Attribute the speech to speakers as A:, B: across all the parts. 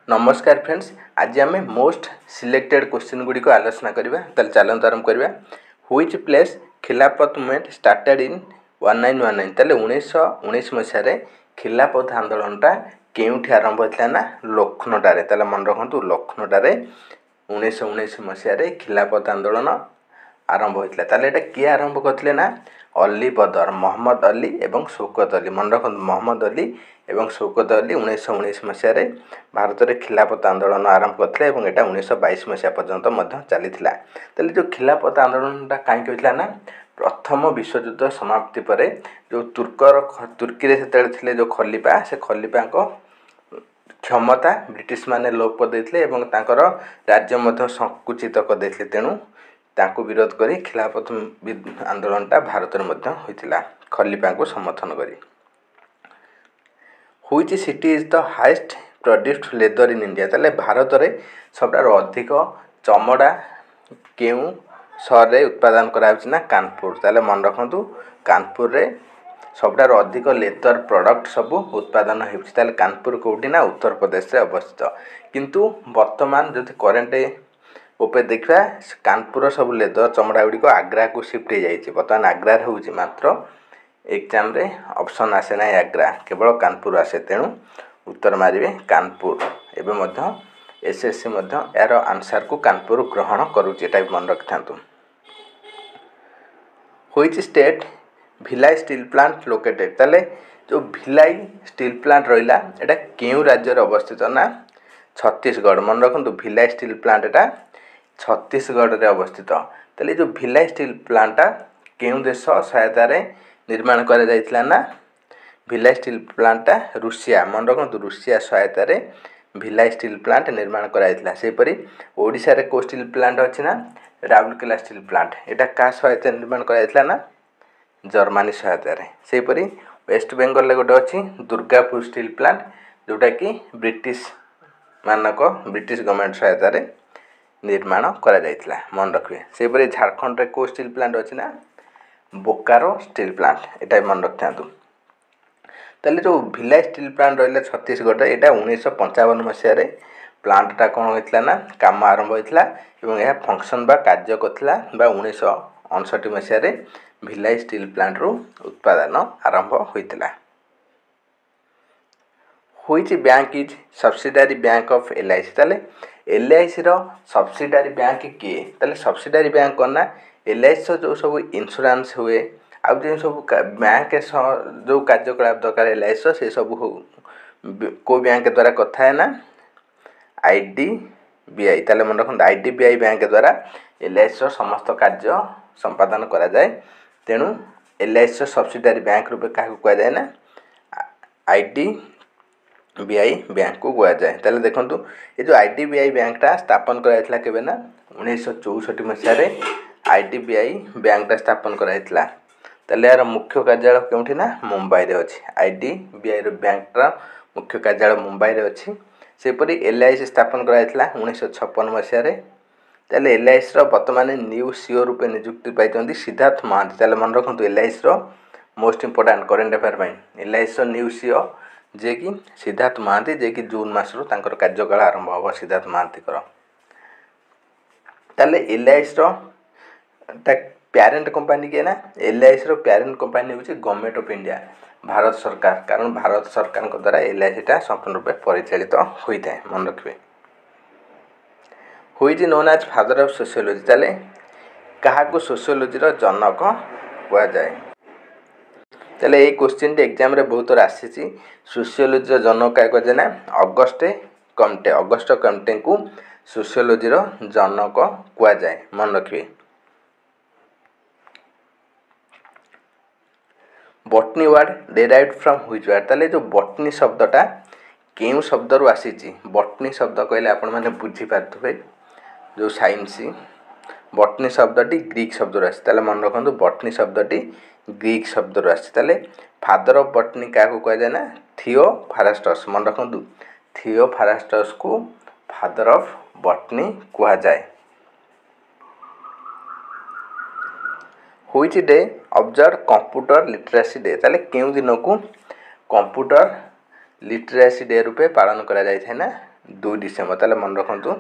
A: नमस्कार फ्रेंड्स, आज आम मोस्ट सिलेक्टेड क्वेश्चन गुड़ी को आलोचना करवा। चलते आरंभ करवा। व्हिच प्लेस खिलाफत मूवमेंट स्टार्टेड इन 1919। ताले 1919 मसीह खिलाफत आंदोलनटा केउठी आरंभ होता ना लखनऊटारे। ताले मन रखु लखनऊटारे 1919 मसीह खिलाफत आंदोलन आरंभ होता। ताले एटा किए आरंभ करथिले ना अली बदर, मोहम्मद अली एवं शौकत अली। मन रखु मोहम्मद अली एवं शौकत अली 1919 मसीह भारत में खिलाफत आंदोलन आरंभ करते और यहाँ 1922 मसीहा पर्यंत चली। तेल जो खिलाफत आंदोलनटा कहीं होता ना प्रथम विश्वयुद्ध समाप्ति पर जो तुर्की से जो खलीफा से खलीफा क्षमता ब्रिटिश माने लोप करते राज्य संकुचित करते। तेणु तांको विरोध करी खिलाफत आंदोलनटा भारत में होता खलीफा को समर्थन करी। Which city is the highest produced leather in India. ताले भारत में सबटा अधिक चमड़ा केउ सहर में उत्पादन कराउछि ना कानपुर। ताले मन रखु कानपुर रे सबटा अधिक लेदर प्रोडक्ट सब उत्पादन होउछि। ताले कानपुर कोउठी ना उत्तर प्रदेश रे अवस्थित। किंतु वर्तमान जदि करेंट उपर देखा कानपुर सब लेदर चमड़ा गुड़ी आग्रा को शिफ्ट हो जाइए। बर्तमान आग्रा होउछि मात्र एग्जाम रे ऑप्शन आसे ना आग्रा, केवल कानपुर आसे। तेणु उत्तर मारिवे कानपुर। एवं एसएससी यार आंसर को कानपुर ग्रहण करुच्चे, टाइप मन रखि था। Which state Bhilai steel plant located. ताले जो भिलाई स्टील प्लांट रहा एटा केउ राज्य अवस्थित ना छत्तीसगढ़। मन रखु भिलाई स्टील प्लांट एटा छत्तीसगढ़ रे अवस्थित। ताले जो भिलाई स्टील प्लांटा केउ देश सहायता निर्माण करा जायतिला ना भिलाई स्टील प्लांटा रूसिया। मन रखु रूसिया सहायता भिलाई स्टील प्लांट निर्माण कराइला। सेपरी ओडिशा रे को स्टील प्लांट अच्छी ना राउरकेला स्टील प्लांट। एटा का सहायता निर्माण कराइला ना जर्मनी सहायता। सेपरी वेस्ट बेंगल रे गोटे अच्छी दुर्गापुर स्टील प्लांट, जोटा कि ब्रिटिश गवर्नमेंट सहायता निर्माण करा जायतिला। मन रखिए। सेपरी झारखंड रे को स्टील प्लांट अच्छी ना बोकारो स्टील प्लांट। एटा मन रखि था। ताले जो भिलाई स्टील प्लांट रहा छत्तीसगढ़ यहाँ 1955 मसीह प्लांटा कौन होता ना काम आरंभ होता और यह फंक्शन बा कार्य करता 1959 मसीह भिलाई स्टील प्लांट रू उत्पादन आरंभ होता। Which bank is subsidiary bank of LIC। ताले LIC रो सब्सिडारी बैंक किए। ताले सब्सिडारी बैंक कौन ना LIC जो सब इंश्योरेंस हुए आ जो सब बैंक जो कार्यकलाप दरकार LIC से सब को बैंक द्वारा कथा है ना IDBI। ताले मन रखु IDBI बैंक द्वारा LIC समस्त कार्य संपादन करा जाए। तेणु LIC सब्सिडारी बैंक रूपे क्या कह जाए ना IDBI बैंक को कह जाए। ताले देखंतु ये जो IDBI बैंकटा स्थापन कराइला केबे ना 1964 मसीह IDBI बैंकटा स्थापन कराइला। ताले यार मुख्य कार्यालय केउठी ना मुंबई रे अछि। IDBI रो बैंकटा मुख्य कार्यालय मुंबई रे अछि। सेपरी LIC स्थापन कराइला 1956 मसीह। ताले LIC रो वर्तमान न्यू सीओ रूपे नियुक्ति पाइछन्ती सिद्धार्थ महांती। ताले मन रखु LIC रो मोस्ट इंपोर्टेंट करेंट अफेयर पाई LIC रो न्यू सीओ जे कि सिद्धार्थ महांती, जे कि जून मासरू तांकर कार्यकाल आरंभ हो सिद्धार्थ महांती कर। ताले LIC रो पेरेंट कंपनी के ना LIC रो पेरेंट कंपनी होची गवर्नमेंट ऑफ इंडिया, भारत सरकार। कारण भारत सरकार को द्वारा LIC टा संपूर्ण रूपे परिचालित होता है। मन रखिए। Which known as father of sociology. ताले कहा को सोशियोलॉजी रो जनक कहा जाए। ताले ये क्वेश्चन टी एग्जाम रे बहुत आसी। सोशियोलॉजी रो जनक क्या कह जाए ना ऑगस्टे कम्टे। ऑगस्ट कम्टे को सोशियोलॉजी रो जनक कहा जाए। मन रखिए। Botany word derived from which word. ताले जो बॉटनी शब्दटा केउ शब्द रु आसीची। बॉटनी शब्द कहले आपण माने बुझी पारथुबे जो साइंस। बॉटनी शब्दटी ग्रीक शब्द रु आसी। ताले मन रखंतु बॉटनी शब्दटी ग्रीक शब्द रु आसी। ताले फादर ऑफ बॉटनी का को कह जाए ना थियोफ्रास्टस। मन रखंतु थियोफ्रास्टस को फादर ऑफ बॉटनी कहा जाए। Which day observe computer literacy day. ताले केउ दिन को कंप्यूटर लिटरेसी डे रूपे पालन करा जाय छै ना 2 डिसेम्बर ताले मन रखंतु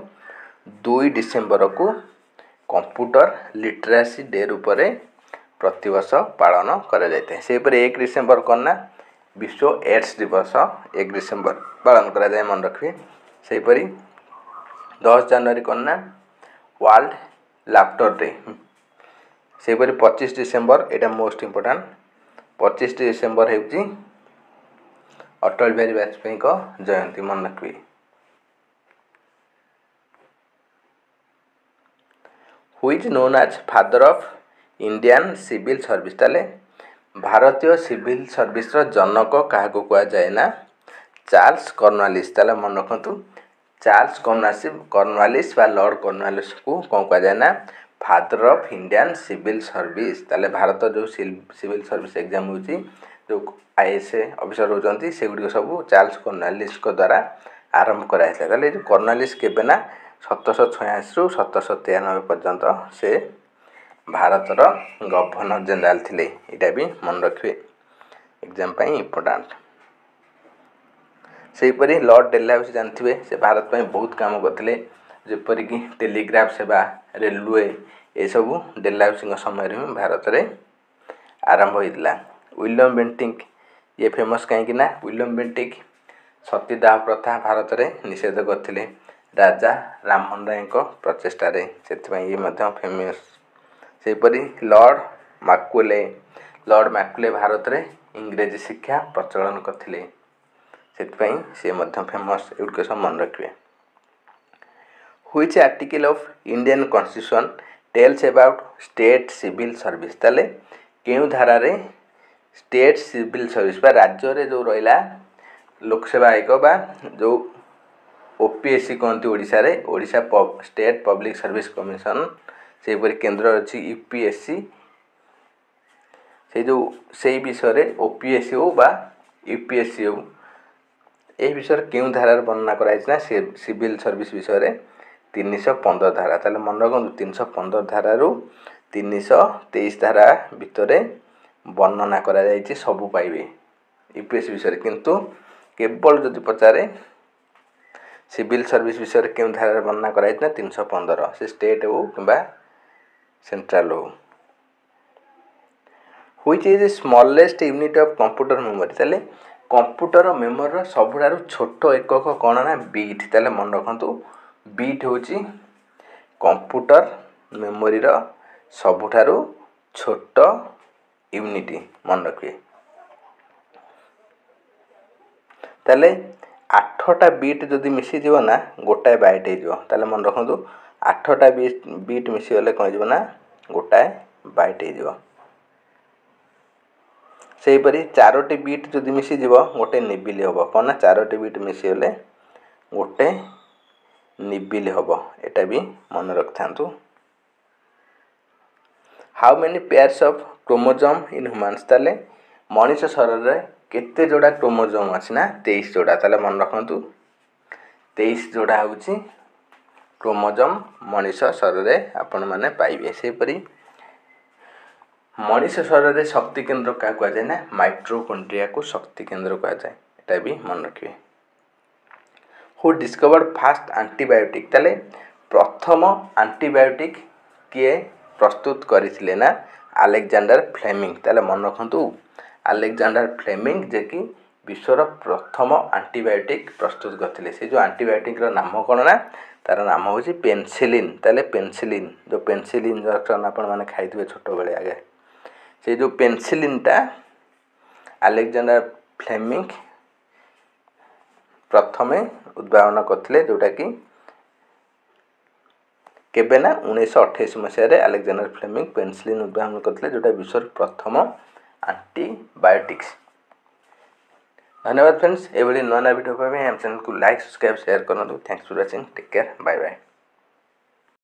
A: 2 डिसेम्बर को कंप्यूटर लिटरेसी डे रूप में प्रतिवर्ष पालन करा जायते हैं। सेपरि 1 डिसेम्बर करना विश्व एड्स दिवस 1 डिसेम्बर पालन करा जाए मन रखिए। सेपरि 10 जनवरी करना वर्ल्ड लाफ्टर डे। सेपरि 25 डिसेम्बर एटा मोस्ट इम्पोर्टेंट 25 डिसेम्बर हेउची अटल बिहारी वाजपेयी को जयंती मन रखिए। Who is known as father of Indian civil service ताले भारतीय सिविल सर्विस जनक क्या कह जाए ना चार्ल्स कॉर्नवालिस। ताले मन रखु चार्ल्स कॉर्नवालिस व लॉर्ड कॉर्नवालिस को कौन कह जाए ना father of Indian civil service. ताले भारत जो सिविल सर्विस एग्जाम होची जो आईएएस ऑफिसर होती से गुड़ सब चार्ल्स कॉर्नवालिस को द्वारा आरंभ कराइला। ताले जो कॉर्नवालिस केबे ना 1786 रु 1793 पर्यंत से भारतर गवर्नर जनरल थिले। यहाँ भी मन रखिए एग्जाम इम्पोर्टेंट। सेहीपरि लॉर्ड डेलहाउसी जानते से भारत में बहुत काम करते जेपरिक टेलीग्राफ सेवा रेलवे ये सब डेलहाउसी समय में भारत में आरंभ होता। विलियम बेंटिक ये फेमस कहीं ना विलियम बेंटिक सतीदाह प्रथा भारत में निषेध करते राजा राममोहन राय प्रचेषार से फेमस। सेहीपरि लॉर्ड मैकुले भारत में इंग्रेजी शिक्षा प्रचलन करते से फेमस एगुड़ सब मन रखिए। Which article of Indian constitution tells about state civil service. ताले केउ धारा रे स्टेट सिविल सर्विस बा राज्य रे जो रहिला लोकसेवा आयोग बा जो ओपीएससी कहते ओडिशा रे Odisha state public service commission सेपरि केन्द्र अच्छी यूपीएससी से जो से विषय रे ओपीएससी हो बा यूपीएससी हो यह विषय क्यों धारार वर्णना कराइना सिविल सर्विस विषय रे 315 धारा। ताले मन रखु 315 धारु 323 धारा भितर वर्णना करा जायछि सबु पाइबे यूपीएससी विषय किंतु केवल जदि पचारे सिविल सर्विस विषय क्यों धारा वर्णना कराइना 315 से स्टेट हो कि सेंट्रल हो। Which is smallest unit of computer memory. ताले कंप्यूटर मेमोरी सबुठारु छोट एकक कौन ना बीट। ताले मन रखु बीट होची कंप्यूटर मेमोरी सबुठारु छोट यूनिट मन रखिए। ताले 8टा बीट जदि मिसी जीव ना गोटाए बाइट हो ताले मन रखु 8टा बीट मिसी गले कौन जीव ना गोटाए बाइट हो। सेहीपरि 4टी बीट जदि मिसी जीव गोटे निबिल हम कौन ना 4टी बीट मिसी गले गोटे निबिल हम एटा भी मन रखता। How many pairs of chromosome in humans. ताले मनीष शरीर रे केते जोड़ा क्रोमोसोम अछि ना 23 जोड़ा। ताले मन रखु 23 जोड़ा होची क्रोमोसोम मनीष शरीर रे आपण माने पाइबे। सेहीपरि मनीष शरीर रे शक्ति केंद्र क्या कह जाए ना माइटोकॉन्ड्रिया को शक्ति केंद्र कह जाए एटा भी मन रखिए। Who discovered fast antibiotic. ताले प्रथम एंटीबायोटिक किए प्रस्तुत करथिले ना अलेक्जेंडर फ्लेमिंग। ताले मन रखु अलेक्जेंडर फ्लेमिंग जे कि विश्वर प्रथम एंटीबायोटिक प्रस्तुत करथिले। से जो एंटीबायोटिक रो नाम कोन ना तार नाम होची पेनिसिलिन। ताले पेनिसिलिन जो पेनिसिलिन इंजेक्शन आपण माने खाइथिबे छोट बेले आगे से जो पेनिसिलिन टा अलेक्जेंडर फ्लेमिंग प्रथमे उद्भावन करथिले जोटा कि केबे ना 1928 मसीह अलेक्जेंडर फ्लेमिंग पेनिसिलिन उद्भावन करथिले जोटा विश्व प्रथम एंटीबायोटिक्स। धन्यवाद फ्रेंड्स। एभली नुआ नुआ वीडियो पाइबे हम चैनल को लाइक सब्सक्राइब शेयर करन। Thanks for watching. Take care bye bye.